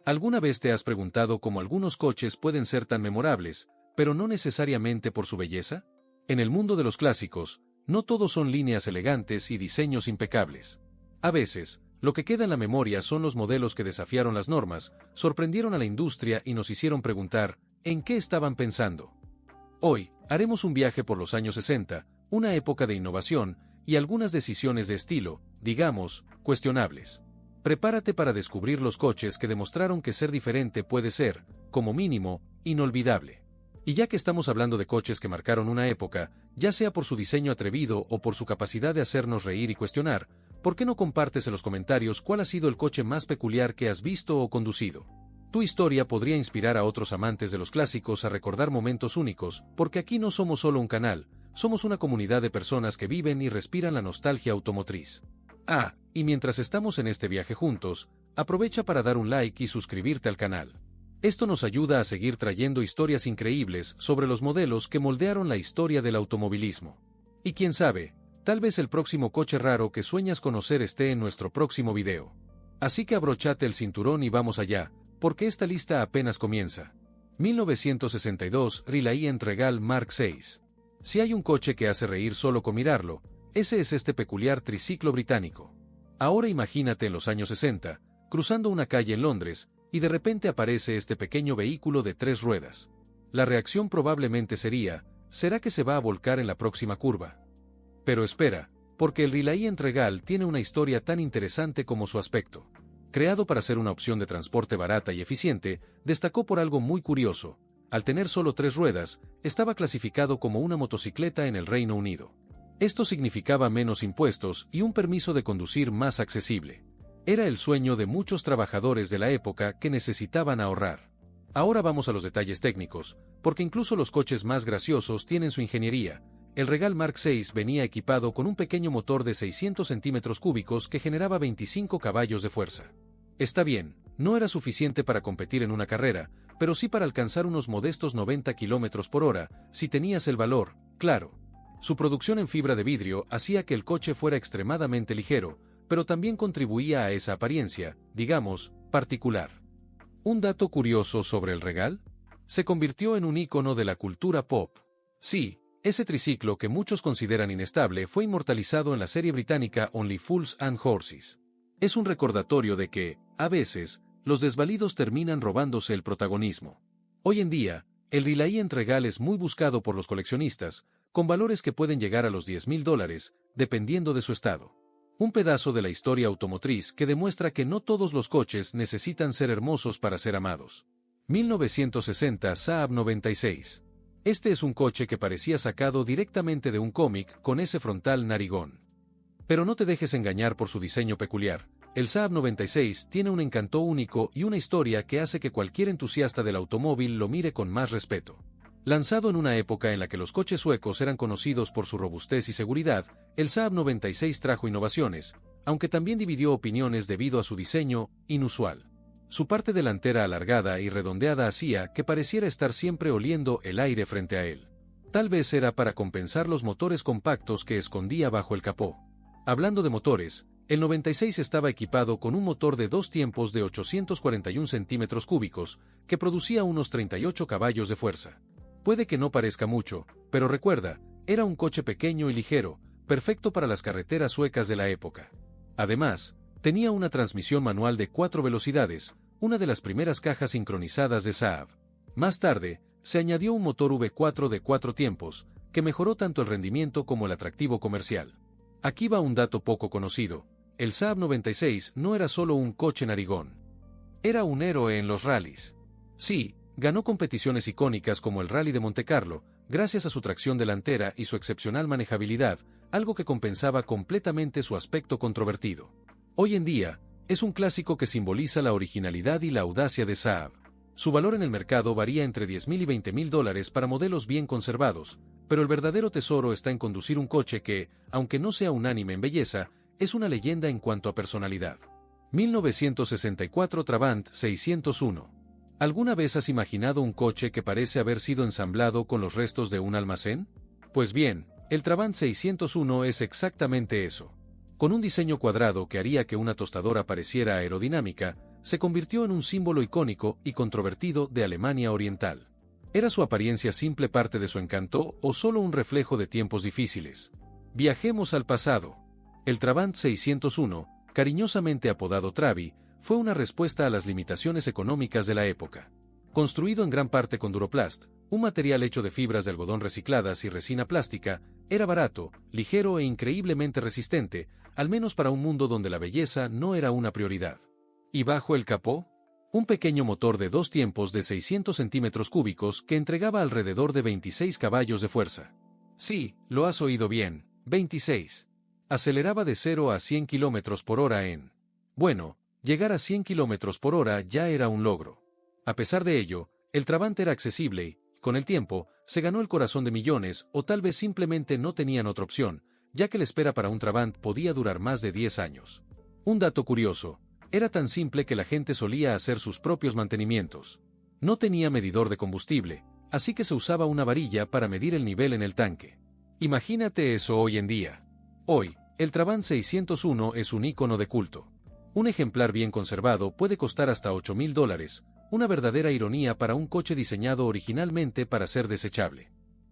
¿Alguna vez te has preguntado cómo algunos coches pueden ser tan memorables, pero no necesariamente por su belleza? En el mundo de los clásicos, no todos son líneas elegantes y diseños impecables. A veces, lo que queda en la memoria son los modelos que desafiaron las normas, sorprendieron a la industria y nos hicieron preguntar, ¿en qué estaban pensando? Hoy, haremos un viaje por los años 60, una época de innovación, y algunas decisiones de estilo, digamos, cuestionables. Prepárate para descubrir los coches que demostraron que ser diferente puede ser, como mínimo, inolvidable. Y ya que estamos hablando de coches que marcaron una época, ya sea por su diseño atrevido o por su capacidad de hacernos reír y cuestionar, ¿por qué no compartes en los comentarios cuál ha sido el coche más peculiar que has visto o conducido? Tu historia podría inspirar a otros amantes de los clásicos a recordar momentos únicos, porque aquí no somos solo un canal, somos una comunidad de personas que viven y respiran la nostalgia automotriz. Y mientras estamos en este viaje juntos, aprovecha para dar un like y suscribirte al canal. Esto nos ayuda a seguir trayendo historias increíbles sobre los modelos que moldearon la historia del automovilismo. Y quién sabe, tal vez el próximo coche raro que sueñas conocer esté en nuestro próximo video. Así que abróchate el cinturón y vamos allá, porque esta lista apenas comienza. 1962 Reliant Regal Mark VI. Si hay un coche que hace reír solo con mirarlo, ese es este peculiar triciclo británico. Ahora imagínate en los años 60, cruzando una calle en Londres, y de repente aparece este pequeño vehículo de 3 ruedas. La reacción probablemente sería, ¿será que se va a volcar en la próxima curva? Pero espera, porque el Reliant Regal tiene una historia tan interesante como su aspecto. Creado para ser una opción de transporte barata y eficiente, destacó por algo muy curioso. Al tener solo 3 ruedas, estaba clasificado como una motocicleta en el Reino Unido. Esto significaba menos impuestos y un permiso de conducir más accesible. Era el sueño de muchos trabajadores de la época que necesitaban ahorrar. Ahora vamos a los detalles técnicos, porque incluso los coches más graciosos tienen su ingeniería. El Regal Mark VI venía equipado con un pequeño motor de 600 centímetros cúbicos que generaba 25 caballos de fuerza. Está bien, no era suficiente para competir en una carrera, pero sí para alcanzar unos modestos 90 kilómetros por hora, si tenías el valor, claro. Su producción en fibra de vidrio hacía que el coche fuera extremadamente ligero, pero también contribuía a esa apariencia, digamos, particular. Un dato curioso sobre el Regal: se convirtió en un ícono de la cultura pop. Sí, ese triciclo que muchos consideran inestable fue inmortalizado en la serie británica Only Fools and Horses. Es un recordatorio de que, a veces, los desvalidos terminan robándose el protagonismo. Hoy en día, el Reliant Regal es muy buscado por los coleccionistas, con valores que pueden llegar a los $10,000, dependiendo de su estado. Un pedazo de la historia automotriz que demuestra que no todos los coches necesitan ser hermosos para ser amados. 1960 Saab 96. Este es un coche que parecía sacado directamente de un cómic con ese frontal narigón. Pero no te dejes engañar por su diseño peculiar. El Saab 96 tiene un encanto único y una historia que hace que cualquier entusiasta del automóvil lo mire con más respeto. Lanzado en una época en la que los coches suecos eran conocidos por su robustez y seguridad, el Saab 96 trajo innovaciones, aunque también dividió opiniones debido a su diseño inusual. Su parte delantera alargada y redondeada hacía que pareciera estar siempre oliendo el aire frente a él. Tal vez era para compensar los motores compactos que escondía bajo el capó. Hablando de motores, el 96 estaba equipado con un motor de 2 tiempos de 841 centímetros cúbicos, que producía unos 38 caballos de fuerza. Puede que no parezca mucho, pero recuerda, era un coche pequeño y ligero, perfecto para las carreteras suecas de la época. Además, tenía una transmisión manual de 4 velocidades, una de las primeras cajas sincronizadas de Saab. Más tarde, se añadió un motor V4 de 4 tiempos, que mejoró tanto el rendimiento como el atractivo comercial. Aquí va un dato poco conocido: el Saab 96 no era solo un coche narigón. Era un héroe en los rallies. Sí, ganó competiciones icónicas como el Rally de Montecarlo, gracias a su tracción delantera y su excepcional manejabilidad, algo que compensaba completamente su aspecto controvertido. Hoy en día, es un clásico que simboliza la originalidad y la audacia de Saab. Su valor en el mercado varía entre $10,000 y $20,000 para modelos bien conservados, pero el verdadero tesoro está en conducir un coche que, aunque no sea unánime en belleza, es una leyenda en cuanto a personalidad. 1964 Trabant 601. ¿Alguna vez has imaginado un coche que parece haber sido ensamblado con los restos de un almacén? Pues bien, el Trabant 601 es exactamente eso. Con un diseño cuadrado que haría que una tostadora pareciera aerodinámica, se convirtió en un símbolo icónico y controvertido de Alemania Oriental. ¿Era su apariencia simple parte de su encanto o solo un reflejo de tiempos difíciles? Viajemos al pasado. El Trabant 601, cariñosamente apodado Trabi, fue una respuesta a las limitaciones económicas de la época. Construido en gran parte con Duroplast, un material hecho de fibras de algodón recicladas y resina plástica, era barato, ligero e increíblemente resistente, al menos para un mundo donde la belleza no era una prioridad. ¿Y bajo el capó? Un pequeño motor de 2 tiempos de 600 centímetros cúbicos que entregaba alrededor de 26 caballos de fuerza. Sí, lo has oído bien, 26. Aceleraba de 0 a 100 km por hora en... Bueno, llegar a 100 km por hora ya era un logro. A pesar de ello, el Trabant era accesible y, con el tiempo, se ganó el corazón de millones o tal vez simplemente no tenían otra opción, ya que la espera para un Trabant podía durar más de 10 años. Un dato curioso. Era tan simple que la gente solía hacer sus propios mantenimientos. No tenía medidor de combustible, así que se usaba una varilla para medir el nivel en el tanque. Imagínate eso hoy en día. Hoy, el Trabant 601 es un ícono de culto. Un ejemplar bien conservado puede costar hasta $8.000, una verdadera ironía para un coche diseñado originalmente para ser desechable.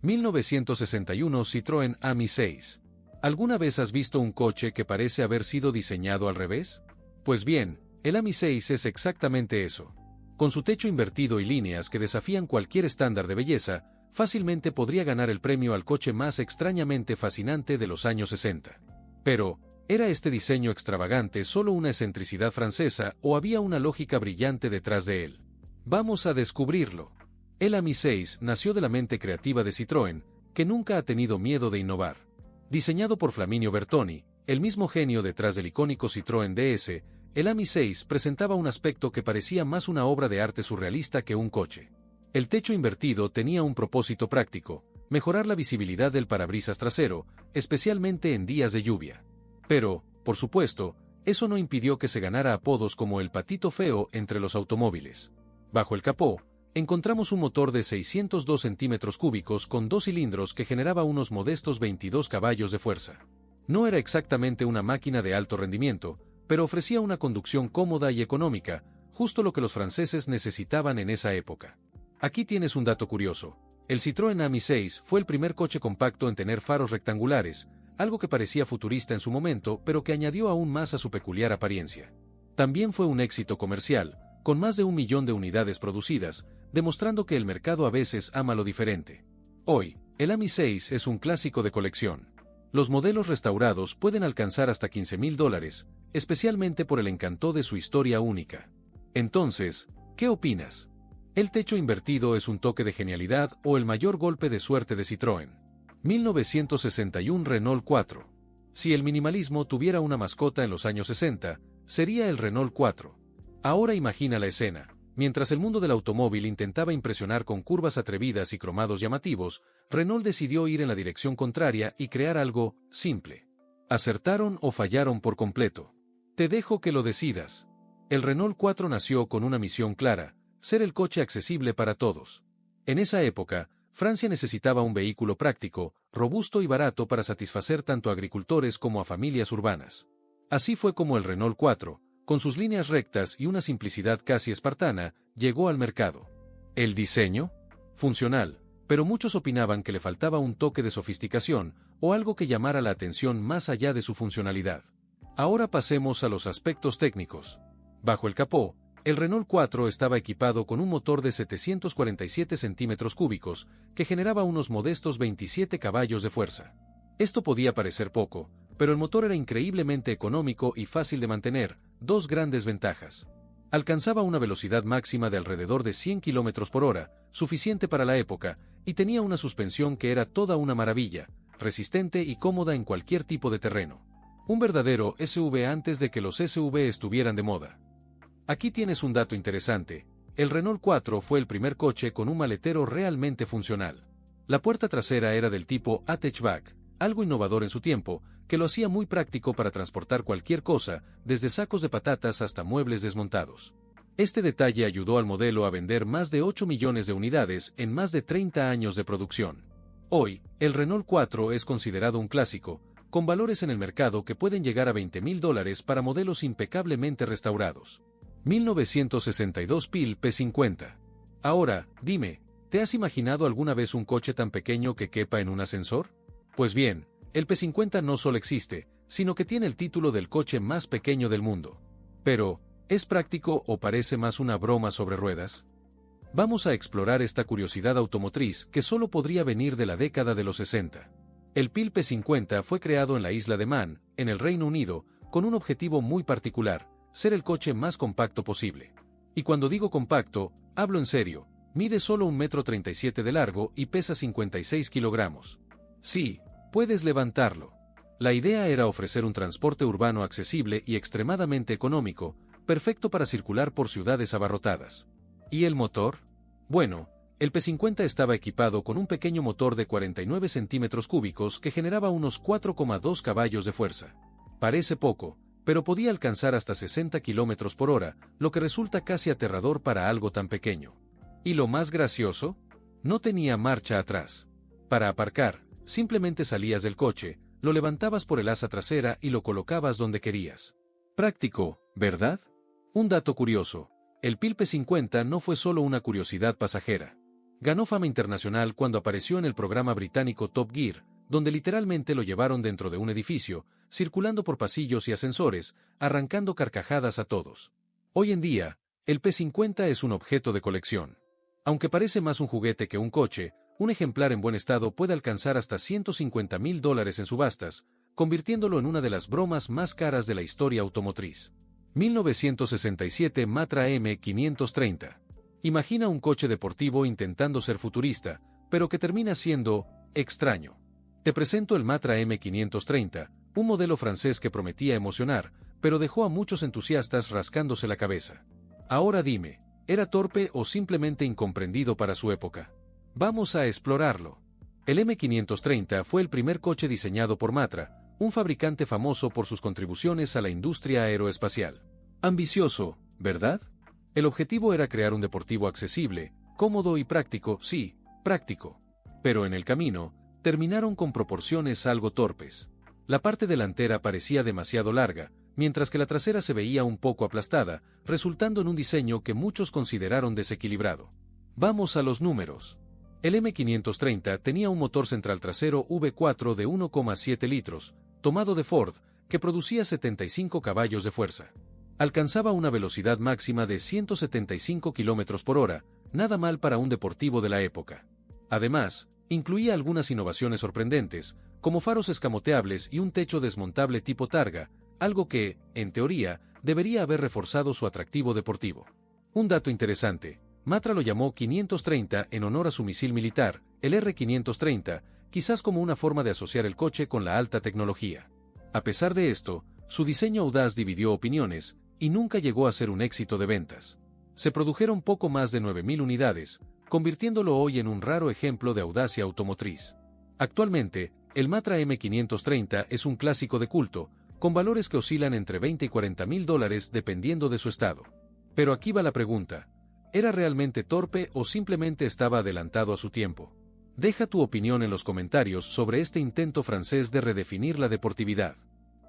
1961 Citroën Ami 6. ¿Alguna vez has visto un coche que parece haber sido diseñado al revés? Pues bien, el Ami 6 es exactamente eso. Con su techo invertido y líneas que desafían cualquier estándar de belleza, fácilmente podría ganar el premio al coche más extrañamente fascinante de los años 60. Pero, ¿era este diseño extravagante solo una excentricidad francesa o había una lógica brillante detrás de él? Vamos a descubrirlo. El Ami 6 nació de la mente creativa de Citroën, que nunca ha tenido miedo de innovar. Diseñado por Flaminio Bertoni, el mismo genio detrás del icónico Citroën DS, el Ami 6 presentaba un aspecto que parecía más una obra de arte surrealista que un coche. El techo invertido tenía un propósito práctico: mejorar la visibilidad del parabrisas trasero, especialmente en días de lluvia. Pero, por supuesto, eso no impidió que se ganara apodos como el patito feo entre los automóviles. Bajo el capó, encontramos un motor de 602 centímetros cúbicos con 2 cilindros que generaba unos modestos 22 caballos de fuerza. No era exactamente una máquina de alto rendimiento, pero ofrecía una conducción cómoda y económica, justo lo que los franceses necesitaban en esa época. Aquí tienes un dato curioso. El Citroën Ami 6 fue el primer coche compacto en tener faros rectangulares, algo que parecía futurista en su momento, pero que añadió aún más a su peculiar apariencia. También fue un éxito comercial, con más de 1 millón de unidades producidas, demostrando que el mercado a veces ama lo diferente. Hoy, el Ami 6 es un clásico de colección. Los modelos restaurados pueden alcanzar hasta $15.000, especialmente por el encanto de su historia única. Entonces, ¿qué opinas? ¿El techo invertido es un toque de genialidad o el mayor golpe de suerte de Citroën? 1961 Renault 4. Si el minimalismo tuviera una mascota en los años 60, sería el Renault 4. Ahora imagina la escena. Mientras el mundo del automóvil intentaba impresionar con curvas atrevidas y cromados llamativos, Renault decidió ir en la dirección contraria y crear algo simple. ¿Acertaron o fallaron por completo? Te dejo que lo decidas. El Renault 4 nació con una misión clara: ser el coche accesible para todos. En esa época, Francia necesitaba un vehículo práctico, robusto y barato para satisfacer tanto a agricultores como a familias urbanas. Así fue como el Renault 4, con sus líneas rectas y una simplicidad casi espartana, llegó al mercado. ¿El diseño? Funcional, pero muchos opinaban que le faltaba un toque de sofisticación o algo que llamara la atención más allá de su funcionalidad. Ahora pasemos a los aspectos técnicos. Bajo el capó, el Renault 4 estaba equipado con un motor de 747 centímetros cúbicos, que generaba unos modestos 27 caballos de fuerza. Esto podía parecer poco, pero el motor era increíblemente económico y fácil de mantener, 2 grandes ventajas. Alcanzaba una velocidad máxima de alrededor de 100 km por hora, suficiente para la época, y tenía una suspensión que era toda una maravilla, resistente y cómoda en cualquier tipo de terreno. Un verdadero SUV antes de que los SUV estuvieran de moda. Aquí tienes un dato interesante. El Renault 4 fue el primer coche con un maletero realmente funcional. La puerta trasera era del tipo hatchback, algo innovador en su tiempo, que lo hacía muy práctico para transportar cualquier cosa, desde sacos de patatas hasta muebles desmontados. Este detalle ayudó al modelo a vender más de 8 millones de unidades en más de 30 años de producción. Hoy, el Renault 4 es considerado un clásico, con valores en el mercado que pueden llegar a $20.000 para modelos impecablemente restaurados. 1962 PIL P50. Ahora, dime, ¿te has imaginado alguna vez un coche tan pequeño que quepa en un ascensor? Pues bien, el P50 no solo existe, sino que tiene el título del coche más pequeño del mundo. Pero, ¿es práctico o parece más una broma sobre ruedas? Vamos a explorar esta curiosidad automotriz que solo podría venir de la década de los 60. El PIL P50 fue creado en la isla de Man, en el Reino Unido, con un objetivo muy particular: ser el coche más compacto posible. Y cuando digo compacto, hablo en serio. Mide solo 1,37 m de largo y pesa 56 kilogramos. Sí, puedes levantarlo. La idea era ofrecer un transporte urbano accesible y extremadamente económico, perfecto para circular por ciudades abarrotadas. ¿Y el motor? Bueno, el P50 estaba equipado con un pequeño motor de 49 centímetros cúbicos que generaba unos 4,2 caballos de fuerza. Parece poco, pero podía alcanzar hasta 60 kilómetros por hora, lo que resulta casi aterrador para algo tan pequeño. ¿Y lo más gracioso? No tenía marcha atrás. Para aparcar, simplemente salías del coche, lo levantabas por el asa trasera y lo colocabas donde querías. Práctico, ¿verdad? Un dato curioso: el PIL P50 no fue solo una curiosidad pasajera. Ganó fama internacional cuando apareció en el programa británico Top Gear, donde literalmente lo llevaron dentro de un edificio, circulando por pasillos y ascensores, arrancando carcajadas a todos. Hoy en día, el P50 es un objeto de colección. Aunque parece más un juguete que un coche, un ejemplar en buen estado puede alcanzar hasta $150,000 en subastas, convirtiéndolo en una de las bromas más caras de la historia automotriz. 1967 Matra M530. Imagina un coche deportivo intentando ser futurista, pero que termina siendo extraño. Te presento el Matra M530, un modelo francés que prometía emocionar, pero dejó a muchos entusiastas rascándose la cabeza. Ahora dime, ¿era torpe o simplemente incomprendido para su época? Vamos a explorarlo. El M530 fue el primer coche diseñado por Matra, un fabricante famoso por sus contribuciones a la industria aeroespacial. Ambicioso, ¿verdad? El objetivo era crear un deportivo accesible, cómodo y práctico, sí, práctico. Pero en el camino, terminaron con proporciones algo torpes. La parte delantera parecía demasiado larga, mientras que la trasera se veía un poco aplastada, resultando en un diseño que muchos consideraron desequilibrado. Vamos a los números. El M530 tenía un motor central trasero V4 de 1,7 litros, tomado de Ford, que producía 75 caballos de fuerza. Alcanzaba una velocidad máxima de 175 km por hora, nada mal para un deportivo de la época. Además, incluía algunas innovaciones sorprendentes, como faros escamoteables y un techo desmontable tipo targa, algo que, en teoría, debería haber reforzado su atractivo deportivo. Un dato interesante: Matra lo llamó 530 en honor a su misil militar, el R530, quizás como una forma de asociar el coche con la alta tecnología. A pesar de esto, su diseño audaz dividió opiniones, y nunca llegó a ser un éxito de ventas. Se produjeron poco más de 9,000 unidades, convirtiéndolo hoy en un raro ejemplo de audacia automotriz. Actualmente, el Matra M530 es un clásico de culto, con valores que oscilan entre $20,000 y $40,000 dependiendo de su estado. Pero aquí va la pregunta: ¿era realmente torpe o simplemente estaba adelantado a su tiempo? Deja tu opinión en los comentarios sobre este intento francés de redefinir la deportividad.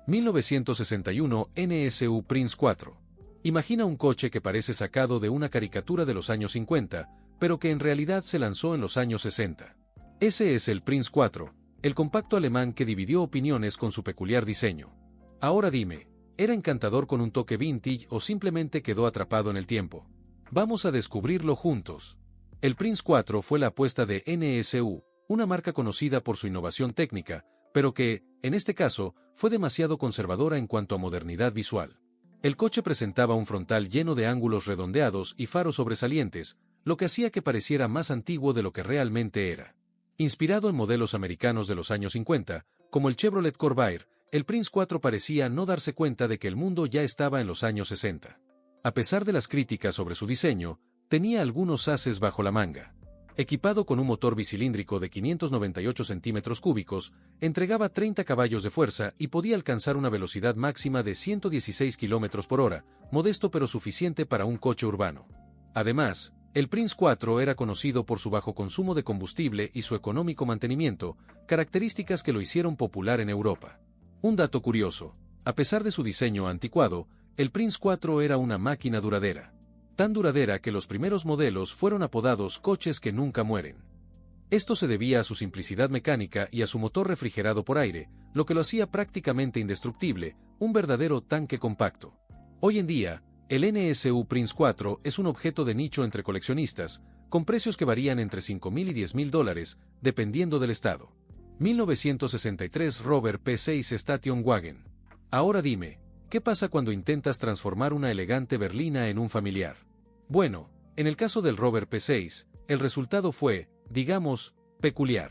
1961 NSU Prince 4. Imagina un coche que parece sacado de una caricatura de los años 50, pero que en realidad se lanzó en los años 60. Ese es el Prince 4, el compacto alemán que dividió opiniones con su peculiar diseño. Ahora dime, ¿era encantador con un toque vintage o simplemente quedó atrapado en el tiempo? Vamos a descubrirlo juntos. El Prince 4 fue la apuesta de NSU, una marca conocida por su innovación técnica, pero que, en este caso, fue demasiado conservadora en cuanto a modernidad visual. El coche presentaba un frontal lleno de ángulos redondeados y faros sobresalientes, lo que hacía que pareciera más antiguo de lo que realmente era. Inspirado en modelos americanos de los años 50, como el Chevrolet Corvair, el Prince 4 parecía no darse cuenta de que el mundo ya estaba en los años 60. A pesar de las críticas sobre su diseño, tenía algunos ases bajo la manga. Equipado con un motor bicilíndrico de 598 centímetros cúbicos, entregaba 30 caballos de fuerza y podía alcanzar una velocidad máxima de 116 km por hora, modesto pero suficiente para un coche urbano. Además, el Prince 4 era conocido por su bajo consumo de combustible y su económico mantenimiento, características que lo hicieron popular en Europa. Un dato curioso: a pesar de su diseño anticuado, el Prince 4 era una máquina duradera. Tan duradera que los primeros modelos fueron apodados coches que nunca mueren. Esto se debía a su simplicidad mecánica y a su motor refrigerado por aire, lo que lo hacía prácticamente indestructible, un verdadero tanque compacto. Hoy en día, el NSU Prince 4 es un objeto de nicho entre coleccionistas, con precios que varían entre $5,000 y $10,000, dependiendo del estado. 1963 Rover P6 Station Wagon. Ahora dime, ¿qué pasa cuando intentas transformar una elegante berlina en un familiar? Bueno, en el caso del Rover P6, el resultado fue, digamos, peculiar.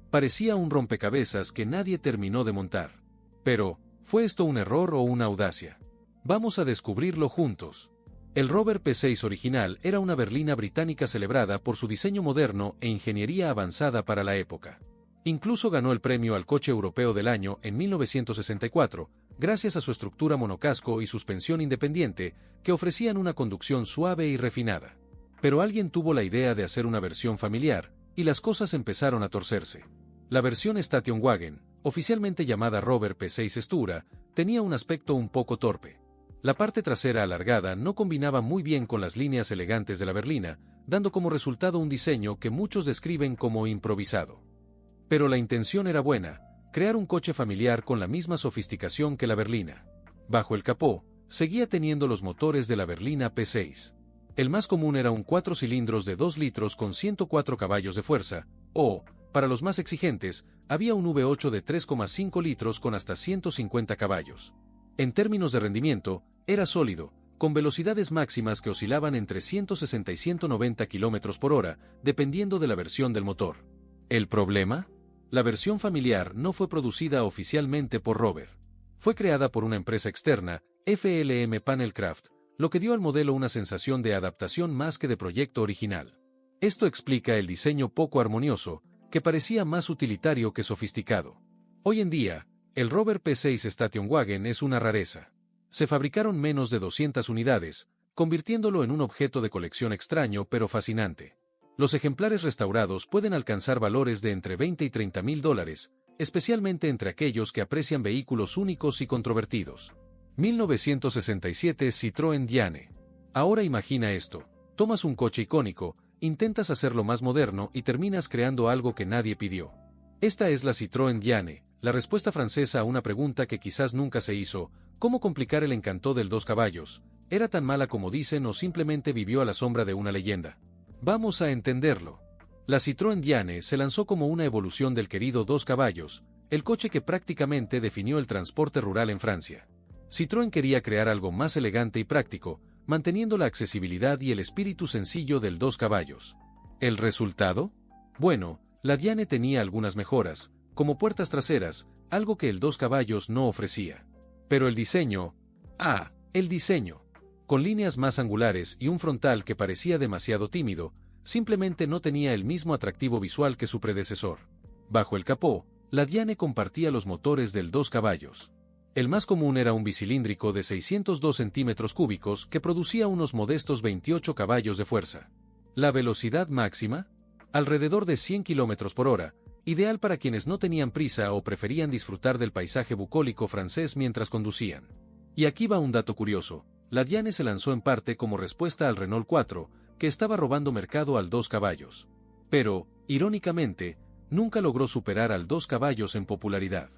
Parecía un rompecabezas que nadie terminó de montar. Pero, ¿fue esto un error o una audacia? Vamos a descubrirlo juntos. El Rover P6 original era una berlina británica celebrada por su diseño moderno e ingeniería avanzada para la época. Incluso ganó el premio al Coche Europeo del Año en 1964, gracias a su estructura monocasco y suspensión independiente, que ofrecían una conducción suave y refinada. Pero alguien tuvo la idea de hacer una versión familiar, y las cosas empezaron a torcerse. La versión Station Wagon, oficialmente llamada Rover P6 Stura, tenía un aspecto un poco torpe. La parte trasera alargada no combinaba muy bien con las líneas elegantes de la berlina, dando como resultado un diseño que muchos describen como improvisado. Pero la intención era buena, crear un coche familiar con la misma sofisticación que la berlina. Bajo el capó, seguía teniendo los motores de la berlina P6. El más común era un 4 cilindros de 2 litros con 104 caballos de fuerza, o, para los más exigentes, había un V8 de 3,5 litros con hasta 150 caballos. En términos de rendimiento, era sólido, con velocidades máximas que oscilaban entre 160 y 190 km por hora, dependiendo de la versión del motor. ¿El problema? La versión familiar no fue producida oficialmente por Rover. Fue creada por una empresa externa, FLM Panelcraft, lo que dio al modelo una sensación de adaptación más que de proyecto original. Esto explica el diseño poco armonioso, que parecía más utilitario que sofisticado. Hoy en día, el Rover P6 Station Wagon es una rareza. Se fabricaron menos de 200 unidades, convirtiéndolo en un objeto de colección extraño pero fascinante. Los ejemplares restaurados pueden alcanzar valores de entre $20 y $30,000, especialmente entre aquellos que aprecian vehículos únicos y controvertidos. 1967 Citroën Diane. Ahora imagina esto: tomas un coche icónico, intentas hacerlo más moderno y terminas creando algo que nadie pidió. Esta es la Citroën Diane, la respuesta francesa a una pregunta que quizás nunca se hizo: ¿cómo complicar el encanto del 2 caballos? ¿Era tan mala como dicen o simplemente vivió a la sombra de una leyenda? Vamos a entenderlo. La Citroën Diane se lanzó como una evolución del querido 2 caballos, el coche que prácticamente definió el transporte rural en Francia. Citroën quería crear algo más elegante y práctico, manteniendo la accesibilidad y el espíritu sencillo del 2 caballos. ¿El resultado? Bueno, la Diane tenía algunas mejoras, como puertas traseras, algo que el 2 caballos no ofrecía. Pero el diseño... el diseño. Con líneas más angulares y un frontal que parecía demasiado tímido, simplemente no tenía el mismo atractivo visual que su predecesor. Bajo el capó, la Diane compartía los motores del 2 caballos. El más común era un bicilíndrico de 602 centímetros cúbicos que producía unos modestos 28 caballos de fuerza. La velocidad máxima, alrededor de 100 km por hora, ideal para quienes no tenían prisa o preferían disfrutar del paisaje bucólico francés mientras conducían. Y aquí va un dato curioso: la Diane se lanzó en parte como respuesta al Renault 4, que estaba robando mercado al 2 caballos. Pero, irónicamente, nunca logró superar al 2 caballos en popularidad.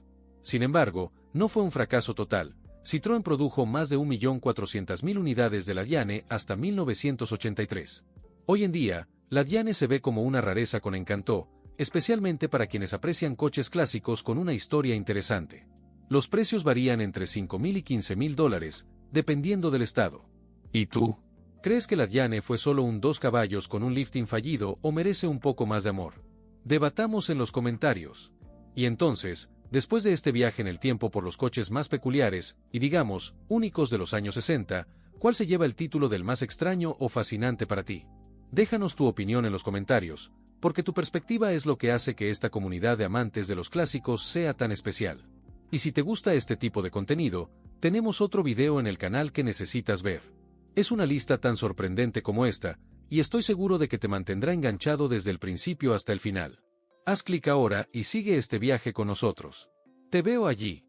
Sin embargo, no fue un fracaso total. Citroën produjo más de 1.400.000 unidades de la Diane hasta 1983. Hoy en día, la Diane se ve como una rareza con encanto, especialmente para quienes aprecian coches clásicos con una historia interesante. Los precios varían entre $5,000 y $15,000, dependiendo del estado. ¿Y tú? ¿Crees que la Diane fue solo un 2 caballos con un lifting fallido o merece un poco más de amor? Debatamos en los comentarios. Y entonces, después de este viaje en el tiempo por los coches más peculiares, y digamos, únicos de los años 60, ¿cuál se lleva el título del más extraño o fascinante para ti? Déjanos tu opinión en los comentarios, porque tu perspectiva es lo que hace que esta comunidad de amantes de los clásicos sea tan especial. Y si te gusta este tipo de contenido, tenemos otro video en el canal que necesitas ver. Es una lista tan sorprendente como esta, y estoy seguro de que te mantendrá enganchado desde el principio hasta el final. Haz clic ahora y sigue este viaje con nosotros. Te veo allí.